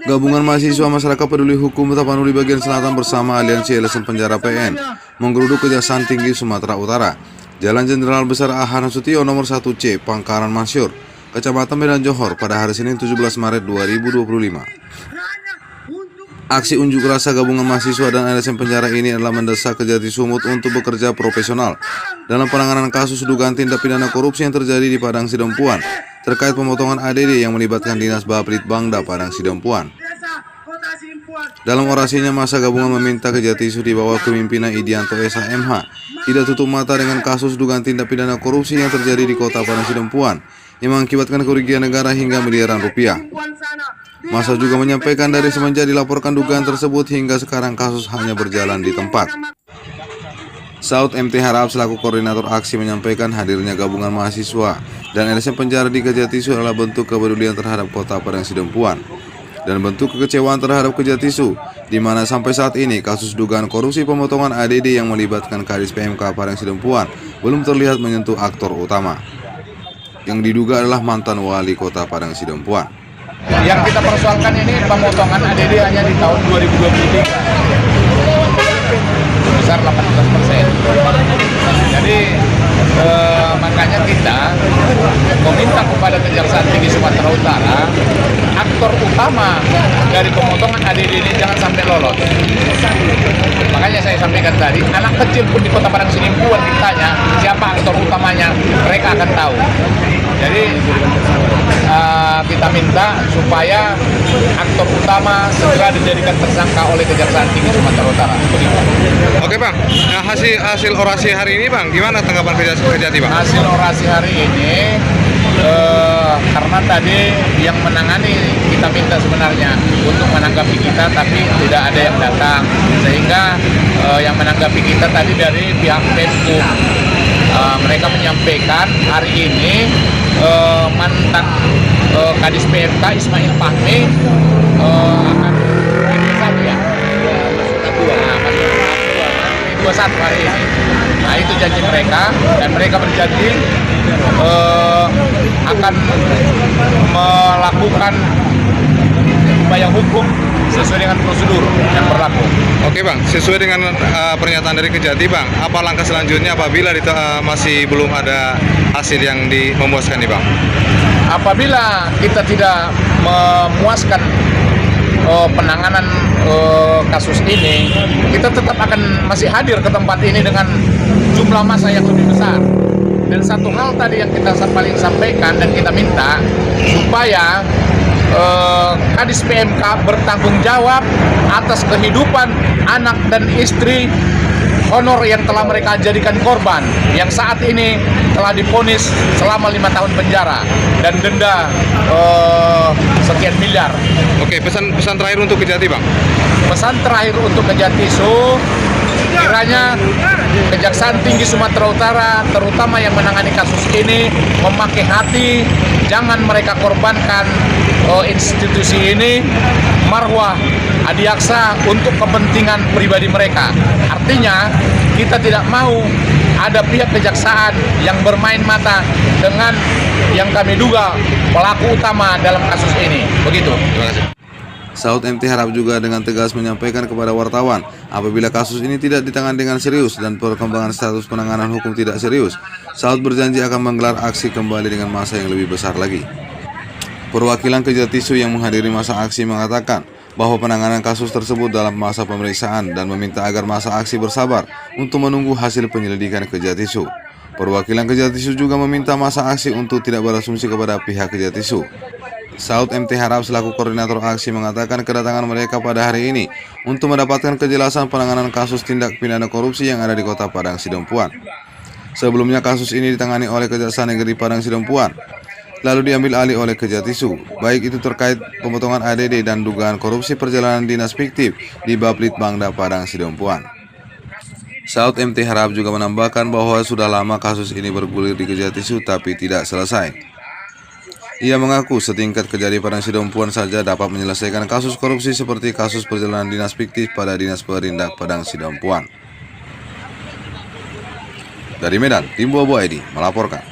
Gabungan Mahasiswa Masyarakat Peduli Hukum Tapanuli bagian selatan bersama Aliansi LSM Penjara PN menggeruduk Kejaksaan Tinggi Sumatera Utara, Jalan Jenderal Besar Ahmad Nasution nomor 1C, Pangkalan Masyur, Kecamatan Medan Johor pada hari Senin 17 Maret 2025. Aksi unjuk rasa gabungan mahasiswa dan LSM Penjara ini adalah mendesak Kejati Sumut untuk bekerja profesional dalam penanganan kasus dugaan tindak pidana korupsi yang terjadi di Padang Sidempuan terkait pemotongan ADD yang melibatkan Dinas Bapelitbangda Padang Sidempuan. Dalam orasinya, masa gabungan meminta Kejati Sumut di bawah kepemimpinan Idianto SHMH tidak tutup mata dengan kasus dugaan tindak pidana korupsi yang terjadi di kota Padang Sidempuan yang mengakibatkan kerugian negara hingga miliaran rupiah. Masa juga menyampaikan dari semenjak dilaporkan dugaan tersebut hingga sekarang kasus hanya berjalan di tempat. Saud MT Harap selaku koordinator aksi menyampaikan hadirnya gabungan mahasiswa dan LSM Penjara di Kejati Sumut adalah bentuk kepedulian terhadap kota Padang Sidempuan dan bentuk kekecewaan terhadap Kejati Sumut, di mana sampai saat ini kasus dugaan korupsi pemotongan ADD yang melibatkan Kadis PMK Padang Sidempuan belum terlihat menyentuh aktor utama, yang diduga adalah mantan wali kota Padang Sidempuan. Yang kita persoalkan ini pemotongan ADD hanya di tahun 2023 sebesar 18%. Jadi makanya kita meminta kepada Kejaksaan Tinggi Sumatera Utara, aktor utama dari pemotongan ADD ini jangan sampai lolos. Makanya saya sampaikan tadi, anak kecil pun di kota Padang Sidempuan ditanya siapa aktor utamanya, mereka akan tahu. Jadi kita minta supaya aktor utama segera dijadikan tersangka oleh Kejaksaan Tinggi Sumatera Utara. Oke Bang, nah, hasil orasi hari ini Bang, gimana tanggapan Kejati Bang? Hasil orasi hari ini karena tadi yang menangani kita minta sebenarnya untuk menanggapi kita, tapi tidak ada yang datang, sehingga yang menanggapi kita tadi dari pihak Menkum. Mereka menyampaikan hari ini mantan Kadis PMK Ismail Fahmi akan masuk 21 hari ini. Nah, itu janji mereka, dan mereka berjanji akan melakukan upaya hukum sesuai dengan prosedur yang berlaku. Oke Bang, sesuai dengan pernyataan dari Kejati Bang, apa langkah selanjutnya apabila masih belum ada hasil yang memuaskan nih Bang? Apabila kita tidak memuaskan penanganan kasus ini, kita tetap akan masih hadir ke tempat ini dengan jumlah massa yang lebih besar. Dan satu hal tadi yang kita paling sampaikan dan kita minta supaya Kadis PMK bertanggung jawab atas kehidupan anak dan istri honor yang telah mereka jadikan korban, yang saat ini telah divonis selama 5 tahun penjara dan denda sekian miliar. Oke, pesan terakhir untuk Kejati Bang. Pesan terakhir untuk Kejati Sumut, kiranya Kejaksaan Tinggi Sumatera Utara, terutama yang menangani kasus ini, memakai hati, jangan mereka korbankan institusi ini, marwah Adiaksa untuk kepentingan pribadi mereka. Artinya kita tidak mau ada pihak kejaksaan yang bermain mata dengan yang kami duga pelaku utama dalam kasus ini. Begitu. Terima kasih. Saud MT Harap juga dengan tegas menyampaikan kepada wartawan, apabila kasus ini tidak ditangani dengan serius dan perkembangan status penanganan hukum tidak serius, Saud berjanji akan menggelar aksi kembali dengan massa yang lebih besar lagi. Perwakilan Kejati Sumut yang menghadiri masa aksi mengatakan bahwa penanganan kasus tersebut dalam masa pemeriksaan dan meminta agar masa aksi bersabar untuk menunggu hasil penyelidikan Kejati Sumut. Perwakilan Kejati Sumut juga meminta masa aksi untuk tidak berasumsi kepada pihak Kejati Sumut. Saud MT Harap selaku koordinator aksi mengatakan kedatangan mereka pada hari ini untuk mendapatkan kejelasan penanganan kasus tindak pidana korupsi yang ada di kota Padang Sidempuan. Sebelumnya kasus ini ditangani oleh Kejaksaan Negeri Padang Sidempuan, lalu diambil alih oleh Kejati Sumut, baik itu terkait pemotongan ADD dan dugaan korupsi perjalanan dinas fiktif di Bapelitbangda Padang Sidempuan. Saud MT Harap juga menambahkan bahwa sudah lama kasus ini bergulir di Kejati Sumut tapi tidak selesai. Ia mengaku setingkat Kejati Padang Sidempuan saja dapat menyelesaikan kasus korupsi seperti kasus perjalanan dinas fiktif pada Dinas Perindak Padang Sidempuan. Dari Medan, Tim Bobo ID melaporkan.